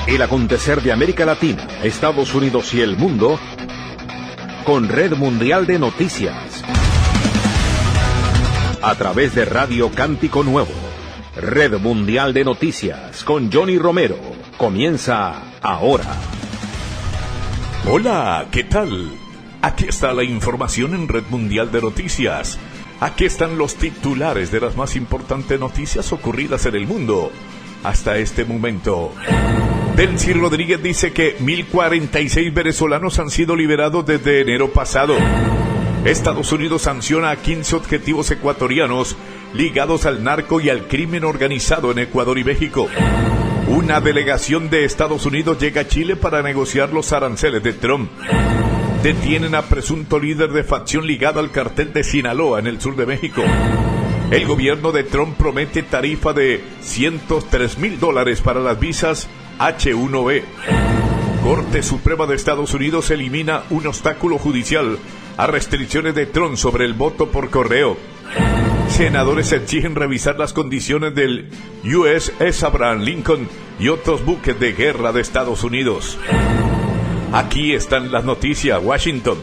El acontecer de América Latina, Estados Unidos y el mundo con Red Mundial de Noticias. A través de Radio Cántico Nuevo. Red Mundial de Noticias con Johnny Romero. Comienza ahora. Hola, ¿qué tal? Aquí está la información en Red Mundial de Noticias. Aquí están los titulares de las más importantes noticias ocurridas en el mundo hasta este momento. Delcy Rodríguez dice que 1.046 venezolanos han sido liberados desde enero pasado. Estados Unidos sanciona a 15 objetivos ecuatorianos ligados al narco y al crimen organizado en Ecuador y México. Una delegación de Estados Unidos llega a Chile para negociar los aranceles de Trump. Detienen a presunto líder de facción ligado al cartel de Sinaloa en el sur de México. El gobierno de Trump promete tarifa de $103,000 para las visas H-1B. Corte Suprema de Estados Unidos elimina un obstáculo judicial a restricciones de Trump sobre el voto por correo. Senadores exigen revisar las condiciones del USS Abraham Lincoln y otros buques de guerra de Estados Unidos. Aquí están las noticias. Washington.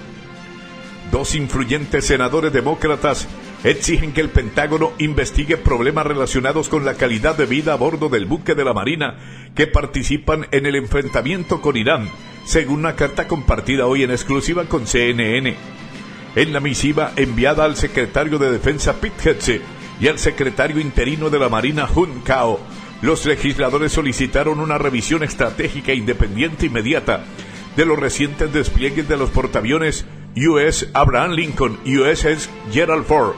2 influyentes senadores demócratas exigen que el Pentágono investigue problemas relacionados con la calidad de vida a bordo del buque de la Marina que participan en el enfrentamiento con Irán, según una carta compartida hoy en exclusiva con CNN. En la misiva enviada al secretario de Defensa Pete Hegseth y al secretario interino de la Marina Hun Cao, los legisladores solicitaron una revisión estratégica independiente inmediata de los recientes despliegues de los portaaviones USS Abraham Lincoln, USS Gerald Ford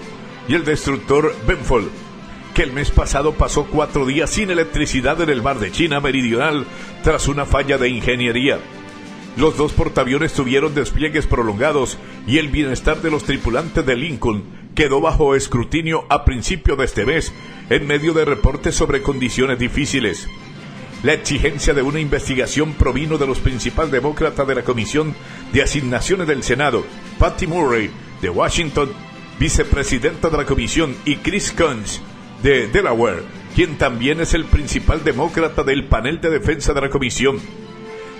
y el destructor Benfold, que el mes pasado pasó 4 días sin electricidad en el mar de China Meridional tras una falla de ingeniería. Los 2 portaaviones tuvieron despliegues prolongados y el bienestar de los tripulantes de Lincoln quedó bajo escrutinio a principio de este mes, en medio de reportes sobre condiciones difíciles. La exigencia de una investigación provino de los principales demócratas de la Comisión de Asignaciones del Senado, Patty Murray, de Washington, vicepresidenta de la Comisión, y Chris Coons, de Delaware, quien también es el principal demócrata del panel de defensa de la Comisión.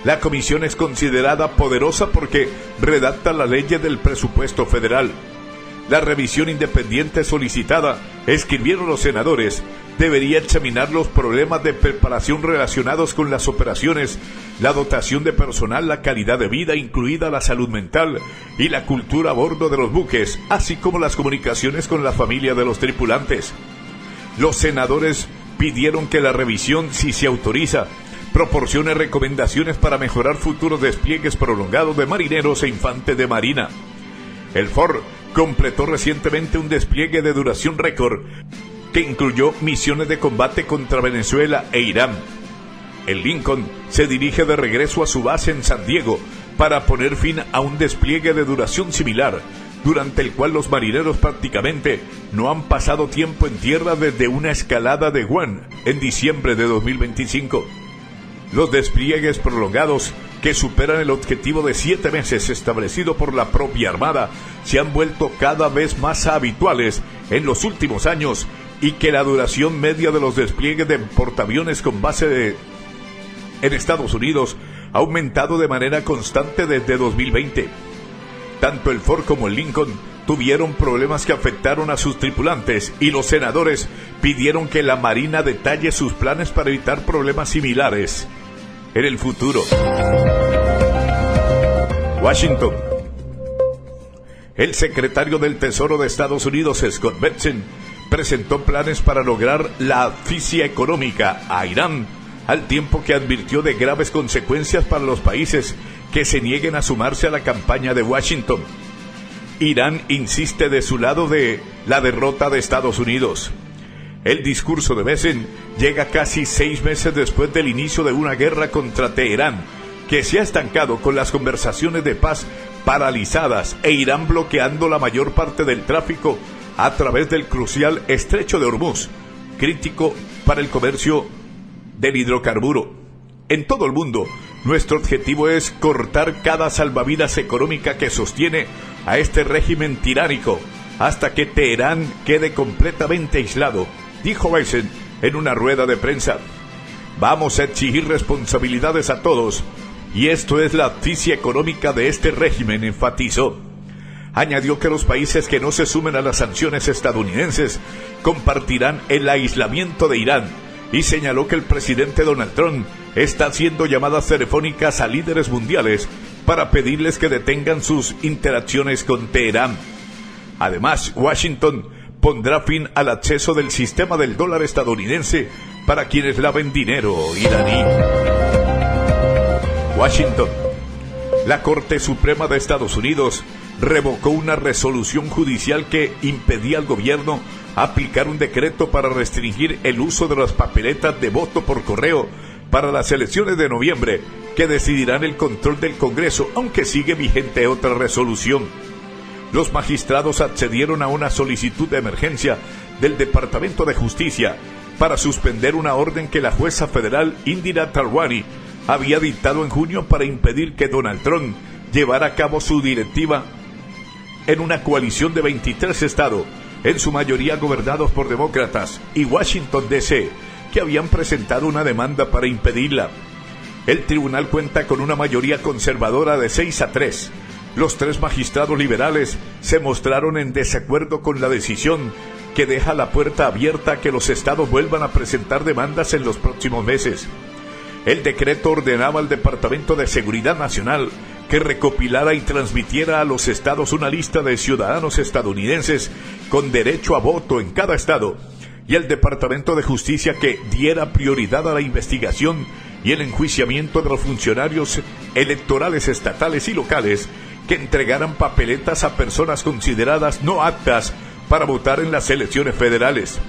La Comisión es considerada poderosa porque redacta las leyes del presupuesto federal. La revisión independiente solicitada, escribieron los senadores, debería examinar los problemas de preparación relacionados con las operaciones, la dotación de personal, la calidad de vida, incluida la salud mental, y la cultura a bordo de los buques, así como las comunicaciones con la familia de los tripulantes. Los senadores pidieron que la revisión, si se autoriza, proporcione recomendaciones para mejorar futuros despliegues prolongados de marineros e infantes de marina. El Ford completó recientemente un despliegue de duración récord que incluyó misiones de combate contra Venezuela e Irán. El Lincoln se dirige de regreso a su base en San Diego para poner fin a un despliegue de duración similar, durante el cual los marineros prácticamente no han pasado tiempo en tierra desde una escalada de Guam en diciembre de 2025. Los despliegues prolongados, que superan el objetivo de 7 meses establecido por la propia Armada, se han vuelto cada vez más habituales en los últimos años, y que la duración media de los despliegues de portaaviones con base en Estados Unidos ha aumentado de manera constante desde 2020. Tanto el Ford como el Lincoln tuvieron problemas que afectaron a sus tripulantes, y los senadores pidieron que la Marina detalle sus planes para evitar problemas similares en el futuro. Washington. El secretario del Tesoro de Estados Unidos, Scott Bessent, presentó planes para lograr la asfixia económica a Irán, al tiempo que advirtió de graves consecuencias para los países que se nieguen a sumarse a la campaña de Washington. Irán insiste de su lado de la derrota de Estados Unidos. El discurso de Bessent llega casi 6 meses después del inicio de una guerra contra Teherán, que se ha estancado con las conversaciones de paz paralizadas e Irán bloqueando la mayor parte del tráfico a través del crucial estrecho de Hormuz, crítico para el comercio del hidrocarburo. En todo el mundo, nuestro objetivo es cortar cada salvavidas económica que sostiene a este régimen tiránico hasta que Teherán quede completamente aislado, dijo Bessent en una rueda de prensa. Vamos a exigir responsabilidades a todos, y esto es la asfixia económica de este régimen, enfatizó. Añadió que los países que no se sumen a las sanciones estadounidenses compartirán el aislamiento de Irán, y señaló que el presidente Donald Trump está haciendo llamadas telefónicas a líderes mundiales para pedirles que detengan sus interacciones con Teherán. Además, Washington pondrá fin al acceso del sistema del dólar estadounidense para quienes laven dinero iraní. Washington. La Corte Suprema de Estados Unidos revocó una resolución judicial que impedía al gobierno aplicar un decreto para restringir el uso de las papeletas de voto por correo para las elecciones de noviembre, que decidirán el control del Congreso, aunque sigue vigente otra resolución. Los magistrados accedieron a una solicitud de emergencia del Departamento de Justicia para suspender una orden que la jueza federal Indira Tarwani había dictado en junio para impedir que Donald Trump llevara a cabo su directiva en una coalición de 23 estados, en su mayoría gobernados por demócratas, y Washington, D.C., que habían presentado una demanda para impedirla. El tribunal cuenta con una mayoría conservadora de 6-3. Los 3 magistrados liberales se mostraron en desacuerdo con la decisión, que deja la puerta abierta a que los estados vuelvan a presentar demandas en los próximos meses. El decreto ordenaba al Departamento de Seguridad Nacional que recopilara y transmitiera a los estados una lista de ciudadanos estadounidenses con derecho a voto en cada estado, y al Departamento de Justicia que diera prioridad a la investigación y el enjuiciamiento de los funcionarios electorales estatales y locales que entregaran papeletas a personas consideradas no aptas para votar en las elecciones federales.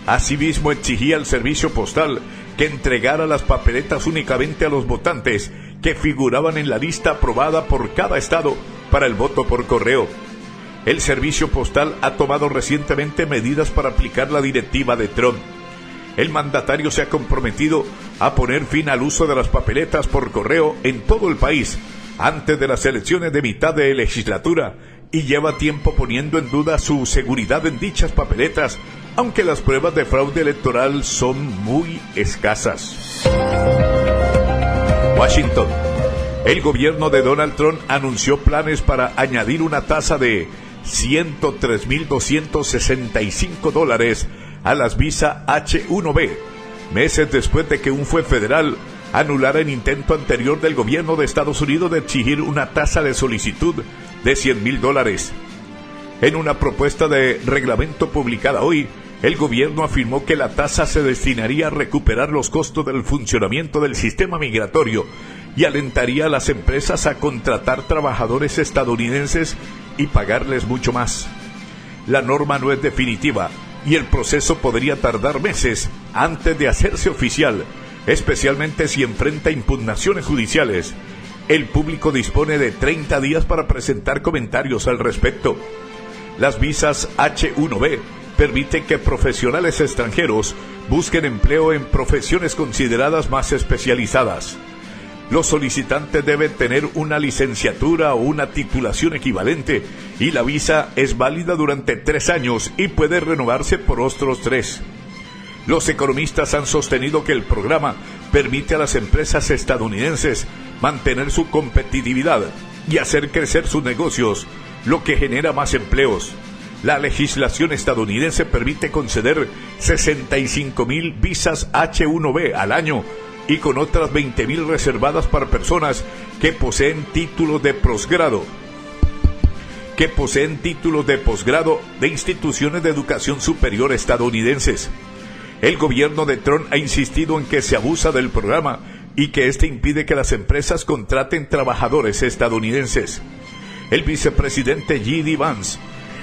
Asimismo, exigía al servicio postal que entregara las papeletas únicamente a los votantes que figuraban en la lista aprobada por cada estado para el voto por correo. El servicio postal ha tomado recientemente medidas para aplicar la directiva de Trump. El mandatario se ha comprometido a poner fin al uso de las papeletas por correo en todo el país antes de las elecciones de mitad de legislatura, y lleva tiempo poniendo en duda su seguridad en dichas papeletas, aunque las pruebas de fraude electoral son muy escasas. Washington. El gobierno de Donald Trump anunció planes para añadir una tasa de $103,265 a las visas H-1B, meses después de que un juez federal anulara el intento anterior del gobierno de Estados Unidos de exigir una tasa de solicitud de $100,000. En una propuesta de reglamento publicada hoy, el gobierno afirmó que la tasa se destinaría a recuperar los costos del funcionamiento del sistema migratorio y alentaría a las empresas a contratar trabajadores estadounidenses y pagarles mucho más. La norma no es definitiva y el proceso podría tardar meses antes de hacerse oficial, especialmente si enfrenta impugnaciones judiciales. El público dispone de 30 días para presentar comentarios al respecto. Las visas H-1B permiten que profesionales extranjeros busquen empleo en profesiones consideradas más especializadas. Los solicitantes deben tener una licenciatura o una titulación equivalente, y la visa es válida durante 3 años y puede renovarse por otros 3. Los economistas han sostenido que el programa permite a las empresas estadounidenses mantener su competitividad y hacer crecer sus negocios, lo que genera más empleos. La legislación estadounidense permite conceder 65,000 visas H-1B al año, y con otras 20,000 reservadas para personas que poseen títulos de posgrado, de instituciones de educación superior estadounidenses. El gobierno de Trump ha insistido en que se abusa del programa y que este impide que las empresas contraten trabajadores estadounidenses. El vicepresidente J.D. Vance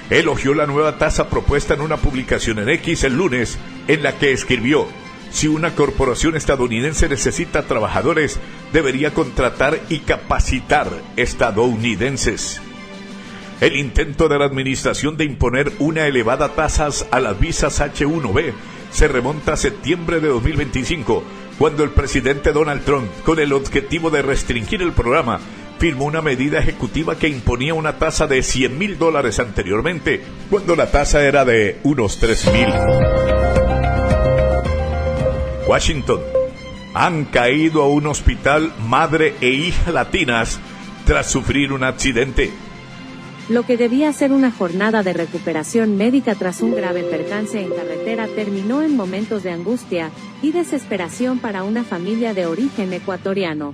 elogió la nueva tasa propuesta en una publicación en X el lunes, en la que escribió: si una corporación estadounidense necesita trabajadores, debería contratar y capacitar estadounidenses. El intento de la administración de imponer una elevada tasa a las visas H-1B se remonta a septiembre de 2025, cuando el presidente Donald Trump, con el objetivo de restringir el programa, firmó una medida ejecutiva que imponía una tasa de $100,000 anteriormente, cuando la tasa era de unos $3,000. Washington. Han caído a un hospital madre e hija latinas tras sufrir un accidente. Lo que debía ser una jornada de recuperación médica tras un grave percance en carretera terminó en momentos de angustia y desesperación para una familia de origen ecuatoriano.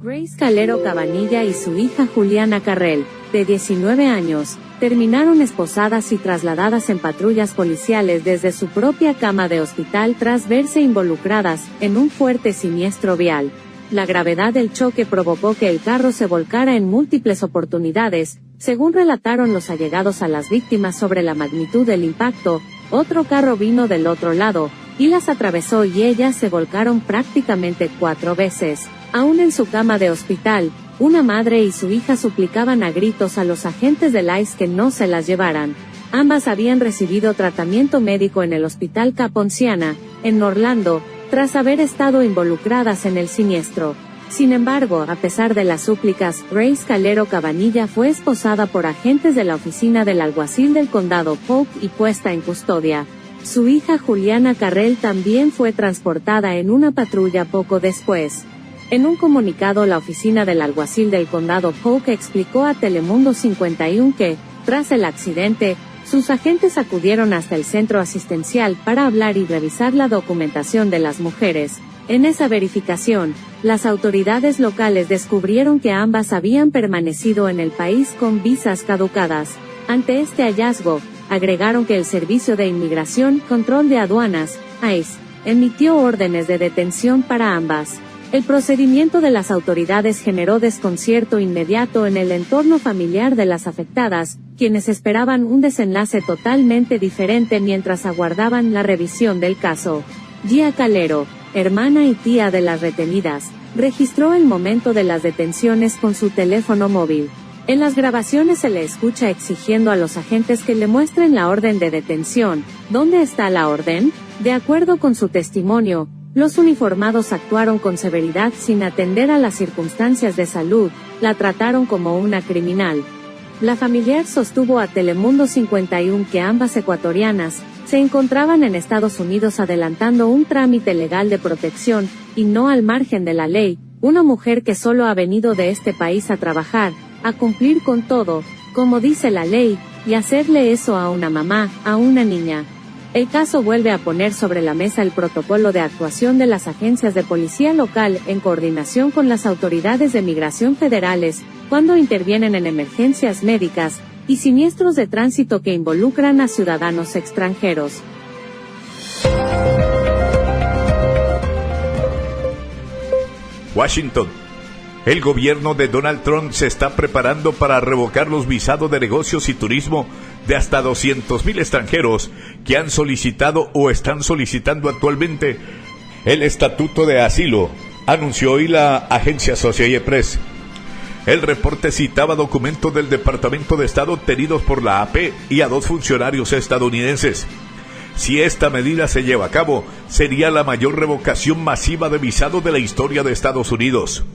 Grace Calero Cabanilla y su hija Juliana Carrel, de 19 años, terminaron esposadas y trasladadas en patrullas policiales desde su propia cama de hospital tras verse involucradas en un fuerte siniestro vial. La gravedad del choque provocó que el carro se volcara en múltiples oportunidades, según relataron los allegados a las víctimas sobre la magnitud del impacto. Otro carro vino del otro lado, y las atravesó y ellas se volcaron prácticamente 4 veces. Aún en su cama de hospital, una madre y su hija suplicaban a gritos a los agentes del ICE que no se las llevaran. Ambas habían recibido tratamiento médico en el Hospital Caponciana, en Orlando, tras haber estado involucradas en el siniestro. Sin embargo, a pesar de las súplicas, Grace Calero Cabanilla fue esposada por agentes de la oficina del alguacil del condado Polk y puesta en custodia. Su hija Juliana Carrel también fue transportada en una patrulla poco después. En un comunicado, la oficina del alguacil del condado Polk explicó a Telemundo 51 que, tras el accidente, sus agentes acudieron hasta el centro asistencial para hablar y revisar la documentación de las mujeres. En esa verificación, las autoridades locales descubrieron que ambas habían permanecido en el país con visas caducadas. Ante este hallazgo, agregaron que el Servicio de Inmigración, Control de Aduanas, ICE, emitió órdenes de detención para ambas. El procedimiento de las autoridades generó desconcierto inmediato en el entorno familiar de las afectadas, quienes esperaban un desenlace totalmente diferente mientras aguardaban la revisión del caso. Gia Calero, hermana y tía de las retenidas, registró el momento de las detenciones con su teléfono móvil. En las grabaciones se le escucha exigiendo a los agentes que le muestren la orden de detención. ¿Dónde está la orden? De acuerdo con su testimonio, los uniformados actuaron con severidad sin atender a las circunstancias de salud, la trataron como una criminal. La familiar sostuvo a Telemundo 51 que ambas ecuatorianas se encontraban en Estados Unidos adelantando un trámite legal de protección, y no al margen de la ley, una mujer que solo ha venido de este país a trabajar, a cumplir con todo, como dice la ley, y hacerle eso a una mamá, a una niña. El caso vuelve a poner sobre la mesa el protocolo de actuación de las agencias de policía local en coordinación con las autoridades de migración federales, cuando intervienen en emergencias médicas y siniestros de tránsito que involucran a ciudadanos extranjeros. Washington. El gobierno de Donald Trump se está preparando para revocar los visados de negocios y turismo de hasta 200,000 extranjeros que han solicitado o están solicitando actualmente el estatuto de asilo, anunció hoy la agencia Associated Press. El reporte citaba documentos del Departamento de Estado obtenidos por la AP y a 2 funcionarios estadounidenses. Si esta medida se lleva a cabo, sería la mayor revocación masiva de visado de la historia de Estados Unidos.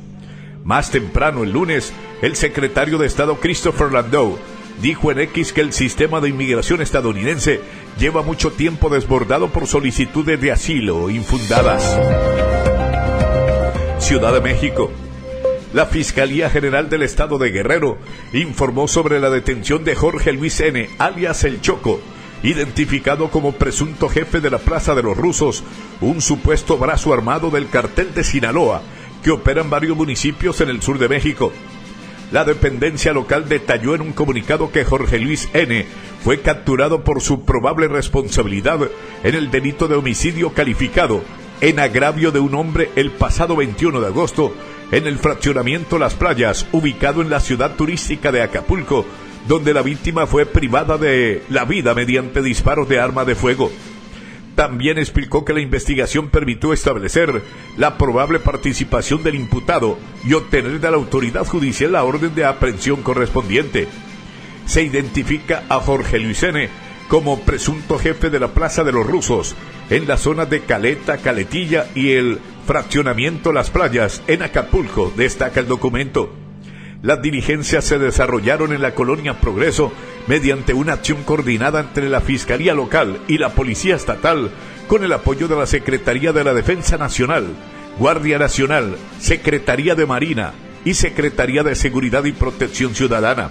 Más temprano el lunes, el secretario de Estado Christopher Landau dijo en X que el sistema de inmigración estadounidense lleva mucho tiempo desbordado por solicitudes de asilo infundadas. Ciudad de México. La Fiscalía General del Estado de Guerrero informó sobre la detención de Jorge Luis N., alias El Choco, identificado como presunto jefe de la Plaza de los Rusos, un supuesto brazo armado del Cartel de Sinaloa, que opera en varios municipios en el sur de México. La dependencia local detalló en un comunicado que Jorge Luis N. fue capturado por su probable responsabilidad en el delito de homicidio calificado en agravio de un hombre el pasado 21 de agosto en el fraccionamiento Las Playas, ubicado en la ciudad turística de Acapulco, donde la víctima fue privada de la vida mediante disparos de arma de fuego. También explicó que la investigación permitió establecer la probable participación del imputado y obtener de la autoridad judicial la orden de aprehensión correspondiente. Se identifica a Jorge Luis N. como presunto jefe de la Plaza de los Rusos en la zona de Caleta, Caletilla y el fraccionamiento Las Playas en Acapulco, destaca el documento. Las diligencias se desarrollaron en la colonia Progreso mediante una acción coordinada entre la Fiscalía Local y la Policía Estatal con el apoyo de la Secretaría de la Defensa Nacional, Guardia Nacional, Secretaría de Marina y Secretaría de Seguridad y Protección Ciudadana.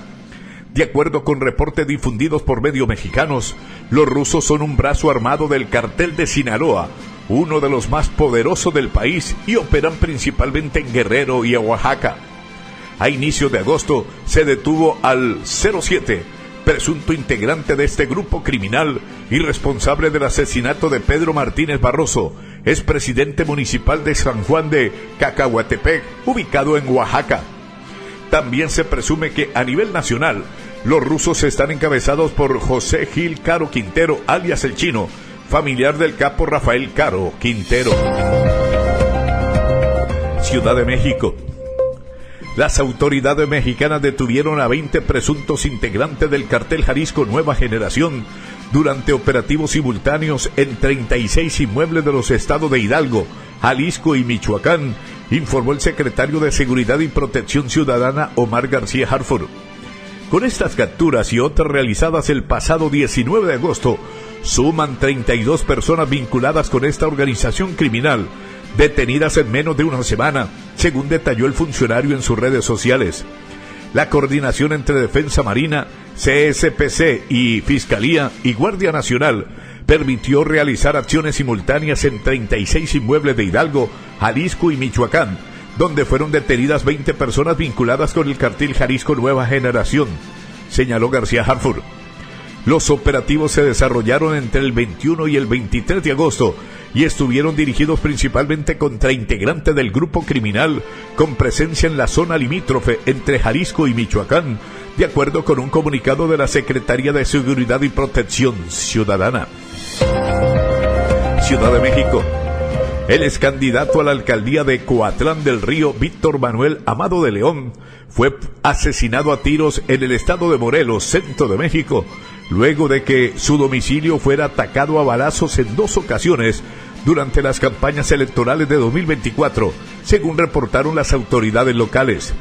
De acuerdo con reportes difundidos por medios mexicanos, los rusos son un brazo armado del Cartel de Sinaloa, uno de los más poderosos del país, y operan principalmente en Guerrero y en Oaxaca. A inicios de agosto se detuvo al 07, presunto integrante de este grupo criminal y responsable del asesinato de Pedro Martínez Barroso, expresidente municipal de San Juan de Cacahuatepec, ubicado en Oaxaca. También se presume que a nivel nacional, los rusos están encabezados por José Gil Caro Quintero, alias El Chino, familiar del capo Rafael Caro Quintero. Ciudad de México. Las autoridades mexicanas detuvieron a 20 presuntos integrantes del cartel Jalisco Nueva Generación durante operativos simultáneos en 36 inmuebles de los estados de Hidalgo, Jalisco y Michoacán, informó el secretario de Seguridad y Protección Ciudadana Omar García Harford. Con estas capturas y otras realizadas el pasado 19 de agosto, suman 32 personas vinculadas con esta organización criminal, detenidas en menos de una semana, según detalló el funcionario en sus redes sociales. La coordinación entre Defensa Marina, CSPC y Fiscalía y Guardia Nacional permitió realizar acciones simultáneas en 36 inmuebles de Hidalgo, Jalisco y Michoacán, donde fueron detenidas 20 personas vinculadas con el cartel Jalisco Nueva Generación, señaló García Harford. Los operativos se desarrollaron entre el 21 y el 23 de agosto y estuvieron dirigidos principalmente contra integrantes del grupo criminal con presencia en la zona limítrofe entre Jalisco y Michoacán, de acuerdo con un comunicado de la Secretaría de Seguridad y Protección Ciudadana. Ciudad de México. El excandidato a la alcaldía de Coatlán del Río, Víctor Manuel Amado de León, fue asesinado a tiros en el estado de Morelos, centro de México, luego de que su domicilio fuera atacado a balazos en 2 ocasiones durante las campañas electorales de 2024, según reportaron las autoridades locales.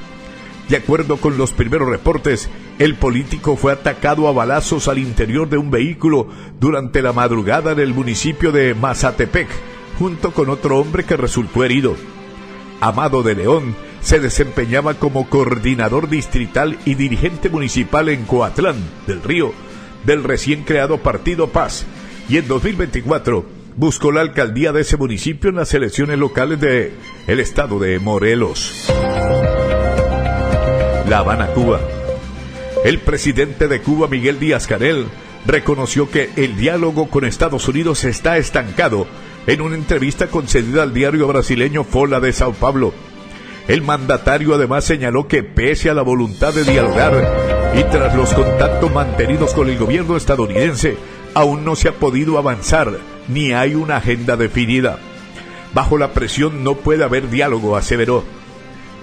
De acuerdo con los primeros reportes, el político fue atacado a balazos al interior de un vehículo durante la madrugada en el municipio de Mazatepec, junto con otro hombre que resultó herido. Amado de León se desempeñaba como coordinador distrital y dirigente municipal en Coatlán del Río, del recién creado Partido Paz, y en 2024 buscó la alcaldía de ese municipio en las elecciones locales del estado de Morelos. La Habana, Cuba. El presidente de Cuba, Miguel Díaz-Canel, reconoció que el diálogo con Estados Unidos está estancado en una entrevista concedida al diario brasileño Folha de Sao Paulo. El mandatario además señaló que pese a la voluntad de dialogar y tras los contactos mantenidos con el gobierno estadounidense, aún no se ha podido avanzar ni hay una agenda definida. Bajo la presión no puede haber diálogo, aseveró.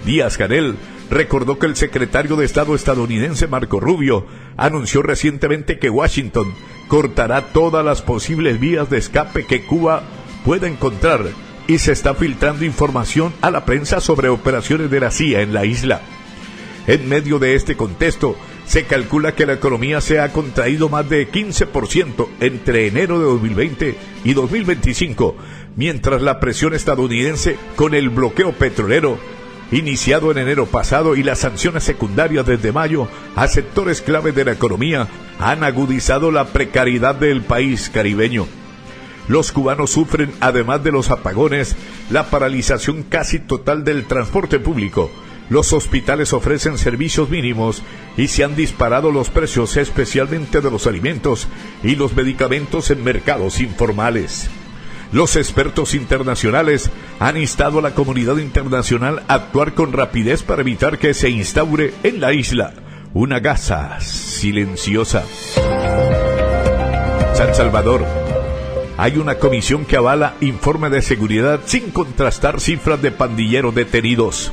Díaz-Canel recordó que el secretario de Estado estadounidense Marco Rubio anunció recientemente que Washington cortará todas las posibles vías de escape que Cuba pueda encontrar y se está filtrando información a la prensa sobre operaciones de la CIA en la isla. En medio de este contexto, se calcula que la economía se ha contraído más de 15% entre enero de 2020 y 2025, mientras la presión estadounidense con el bloqueo petrolero iniciado en enero pasado y las sanciones secundarias desde mayo a sectores clave de la economía han agudizado la precariedad del país caribeño. Los cubanos sufren, además de los apagones, la paralización casi total del transporte público. Los hospitales ofrecen servicios mínimos y se han disparado los precios, especialmente de los alimentos y los medicamentos en mercados informales. Los expertos internacionales han instado a la comunidad internacional a actuar con rapidez para evitar que se instaure en la isla una Gaza silenciosa. San Salvador. Hay una comisión que avala informe de seguridad sin contrastar cifras de pandilleros detenidos.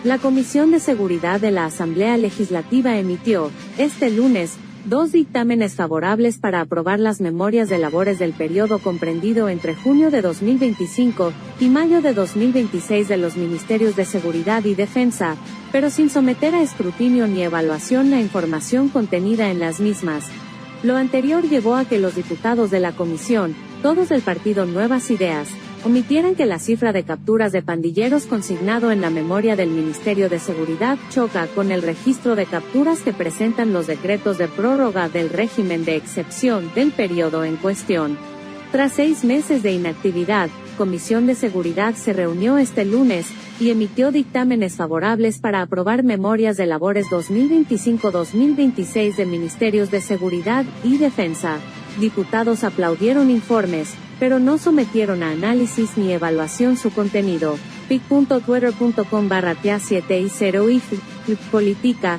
La Comisión de Seguridad de la Asamblea Legislativa emitió, este lunes, 2 dictámenes favorables para aprobar las memorias de labores del periodo comprendido entre junio de 2025 y mayo de 2026 de los Ministerios de Seguridad y Defensa, pero sin someter a escrutinio ni evaluación la información contenida en las mismas. Lo anterior llevó a que los diputados de la comisión, todos del partido Nuevas Ideas, omitieran que la cifra de capturas de pandilleros consignado en la memoria del Ministerio de Seguridad choca con el registro de capturas que presentan los decretos de prórroga del régimen de excepción del periodo en cuestión. Tras 6 meses de inactividad, Comisión de Seguridad se reunió este lunes y emitió dictámenes favorables para aprobar memorias de labores 2025-2026 de Ministerios de Seguridad y Defensa. Diputados aplaudieron informes, pero no sometieron a análisis ni evaluación su contenido. pic.twitter.com/TA7y0if Politica,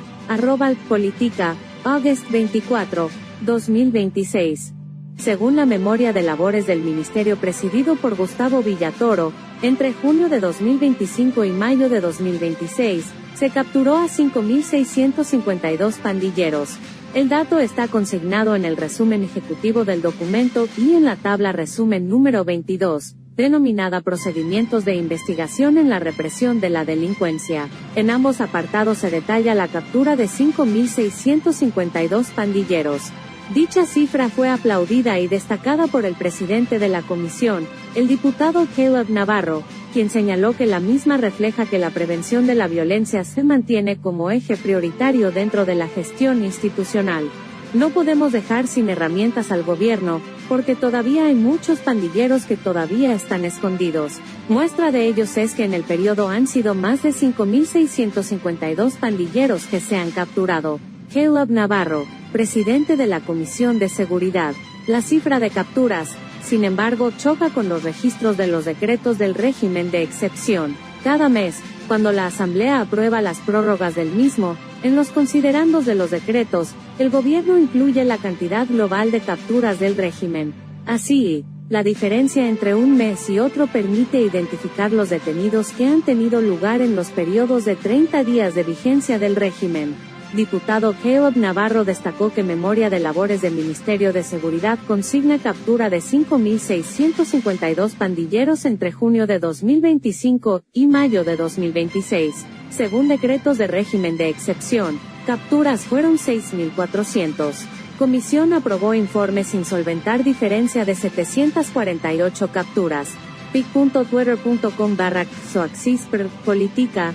@Politica, August 24, 2026. Según la memoria de labores del Ministerio presidido por Gustavo Villatoro, entre junio de 2025 y mayo de 2026, se capturó a 5.652 pandilleros. El dato está consignado en el resumen ejecutivo del documento y en la tabla resumen número 22, denominada Procedimientos de Investigación en la Represión de la Delincuencia. En ambos apartados se detalla la captura de 5.652 pandilleros. Dicha cifra fue aplaudida y destacada por el presidente de la comisión, el diputado Caleb Navarro, quien señaló que la misma refleja que la prevención de la violencia se mantiene como eje prioritario dentro de la gestión institucional. No podemos dejar sin herramientas al gobierno, porque todavía hay muchos pandilleros que todavía están escondidos. Muestra de ellos es que en el periodo han sido más de 5.652 pandilleros que se han capturado. Caleb Navarro, presidente de la Comisión de Seguridad. La cifra de capturas, sin embargo, choca con los registros de los decretos del régimen de excepción. Cada mes, cuando la Asamblea aprueba las prórrogas del mismo, en los considerandos de los decretos, el gobierno incluye la cantidad global de capturas del régimen. Así, la diferencia entre un mes y otro permite identificar los detenidos que han tenido lugar en los periodos de 30 días de vigencia del régimen. Diputado Caleb Navarro destacó que memoria de labores del Ministerio de Seguridad consigna captura de 5.652 pandilleros entre junio de 2025 y mayo de 2026. Según decretos de régimen de excepción, capturas fueron 6.400. Comisión aprobó informe sin solventar diferencia de 748 capturas. pic.twitter.com/Politica,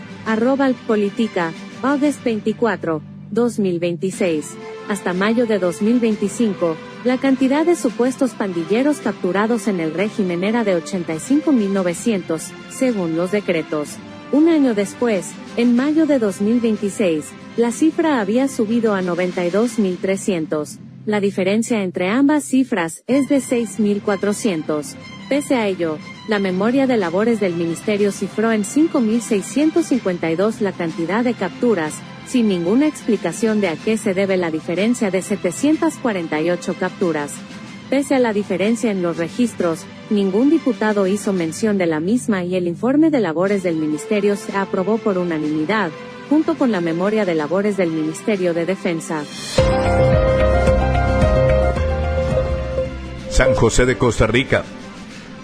@Politica, August 24, 2026. Hasta mayo de 2025, la cantidad de supuestos pandilleros capturados en el régimen era de 85.900, según los decretos. Un año después, en mayo de 2026, la cifra había subido a 92.300. La diferencia entre ambas cifras es de 6.400. Pese a ello, la memoria de labores del ministerio cifró en 5.652 la cantidad de capturas, sin ninguna explicación de a qué se debe la diferencia de 748 capturas. Pese a la diferencia en los registros, ningún diputado hizo mención de la misma y el informe de labores del ministerio se aprobó por unanimidad, junto con la memoria de labores del Ministerio de Defensa. San José de Costa Rica.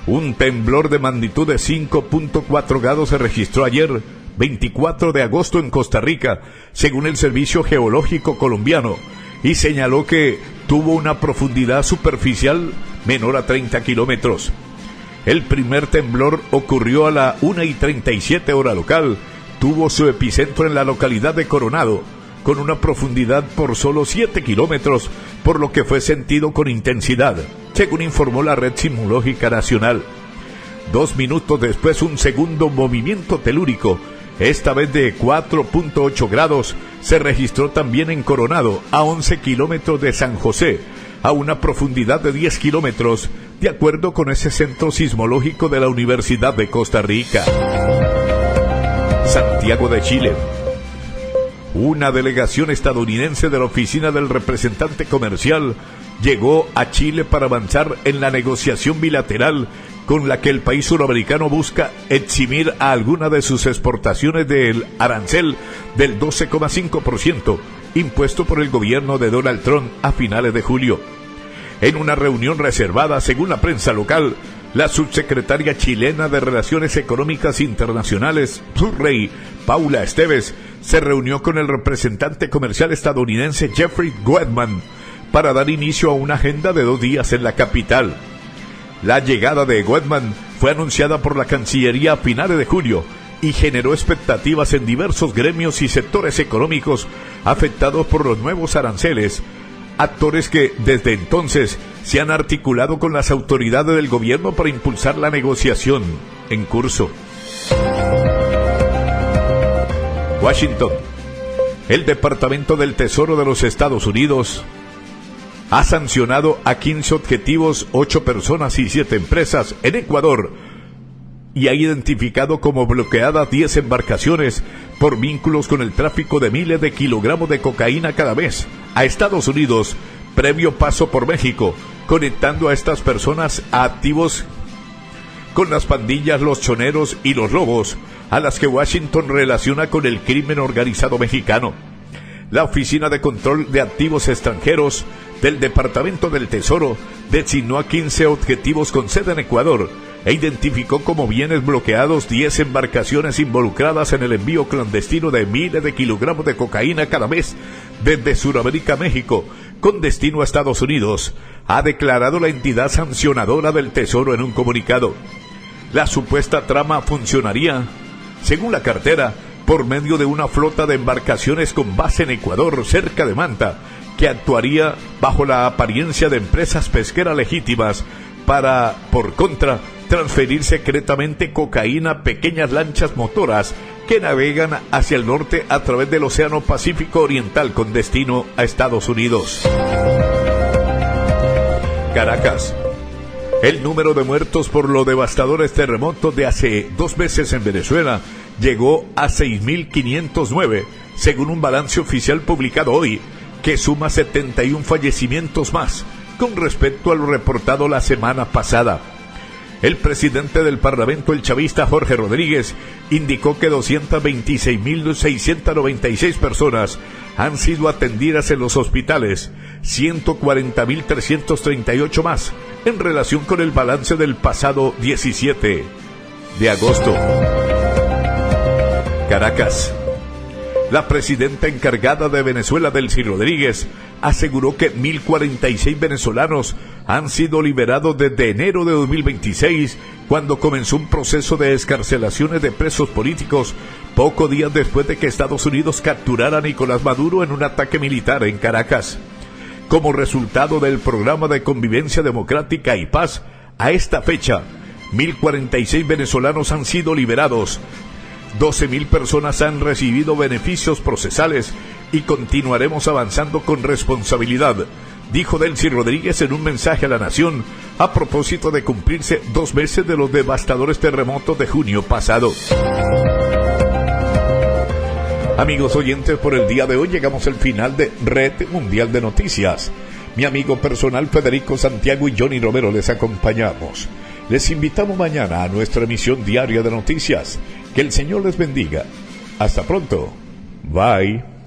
Un temblor de magnitud de 5.4 grados se registró ayer, 24 de agosto en Costa Rica, según el Servicio Geológico Colombiano, y señaló que tuvo una profundidad superficial menor a 30 kilómetros. El primer temblor ocurrió a la 1:37 hora local, tuvo su epicentro en la localidad de Coronado, con una profundidad por solo 7 kilómetros, por lo que fue sentido con intensidad, según informó la Red Sismológica Nacional. 2 minutos después, un segundo movimiento telúrico, esta vez de 4.8 grados, se registró también en Coronado, a 11 kilómetros de San José, a una profundidad de 10 kilómetros, de acuerdo con ese centro sismológico de la Universidad de Costa Rica. Santiago de Chile. Una delegación estadounidense de la Oficina del Representante Comercial llegó a Chile para avanzar en la negociación bilateral con la que el país suramericano busca eximir a alguna de sus exportaciones del arancel del 12,5% impuesto por el gobierno de Donald Trump a finales de julio. En una reunión reservada, según la prensa local, la subsecretaria chilena de Relaciones Económicas Internacionales, Surrey Paula Esteves, se reunió con el representante comercial estadounidense Jeffrey Goodman para dar inicio a una agenda de 2 días en la capital. La llegada de Goodman fue anunciada por la Cancillería a finales de julio y generó expectativas en diversos gremios y sectores económicos afectados por los nuevos aranceles, actores que desde entonces se han articulado con las autoridades del gobierno para impulsar la negociación en curso. Washington. El Departamento del Tesoro de los Estados Unidos ha sancionado a 15 objetivos, 8 personas y 7 empresas en Ecuador y ha identificado como bloqueadas 10 embarcaciones por vínculos con el tráfico de miles de kilogramos de cocaína cada mes a Estados Unidos, previo paso por México, conectando a estas personas a activos con las pandillas, los choneros y los lobos, a las que Washington relaciona con el crimen organizado mexicano. La Oficina de Control de Activos Extranjeros del Departamento del Tesoro designó a 15 objetivos con sede en Ecuador e identificó como bienes bloqueados 10 embarcaciones involucradas en el envío clandestino de miles de kilogramos de cocaína cada mes desde Sudamérica a México, con destino a Estados Unidos, ha declarado la entidad sancionadora del Tesoro en un comunicado. La supuesta trama funcionaría, según la cartera, por medio de una flota de embarcaciones con base en Ecuador, cerca de Manta, que actuaría bajo la apariencia de empresas pesqueras legítimas para, por contra, transferir secretamente cocaína a pequeñas lanchas motoras que navegan hacia el norte a través del Océano Pacífico Oriental con destino a Estados Unidos. Caracas. El número de muertos por los devastadores terremotos de hace 2 meses en Venezuela llegó a 6.509, según un balance oficial publicado hoy, que suma 71 fallecimientos más con respecto a lo reportado la semana pasada. El presidente del Parlamento, el chavista Jorge Rodríguez, indicó que 226.696 personas han sido atendidas en los hospitales, 140.338 más en relación con el balance del pasado 17 de agosto. Caracas. La presidenta encargada de Venezuela, Delcy Rodríguez, aseguró que 1.046 venezolanos han sido liberados desde enero de 2026, cuando comenzó un proceso de excarcelaciones de presos políticos, pocos días después de que Estados Unidos capturara a Nicolás Maduro en un ataque militar en Caracas. Como resultado del programa de convivencia democrática y paz, a esta fecha, 1.046 venezolanos han sido liberados, 12.000 personas han recibido beneficios procesales y continuaremos avanzando con responsabilidad, dijo Delcy Rodríguez en un mensaje a la nación a propósito de cumplirse 2 meses de los devastadores terremotos de junio pasado. Amigos oyentes, por el día de hoy llegamos al final de Red Mundial de Noticias. Mi amigo personal Federico Santiago y Johnny Romero les acompañamos. Les invitamos mañana a nuestra emisión diaria de noticias. Que el Señor les bendiga. Hasta pronto. Bye.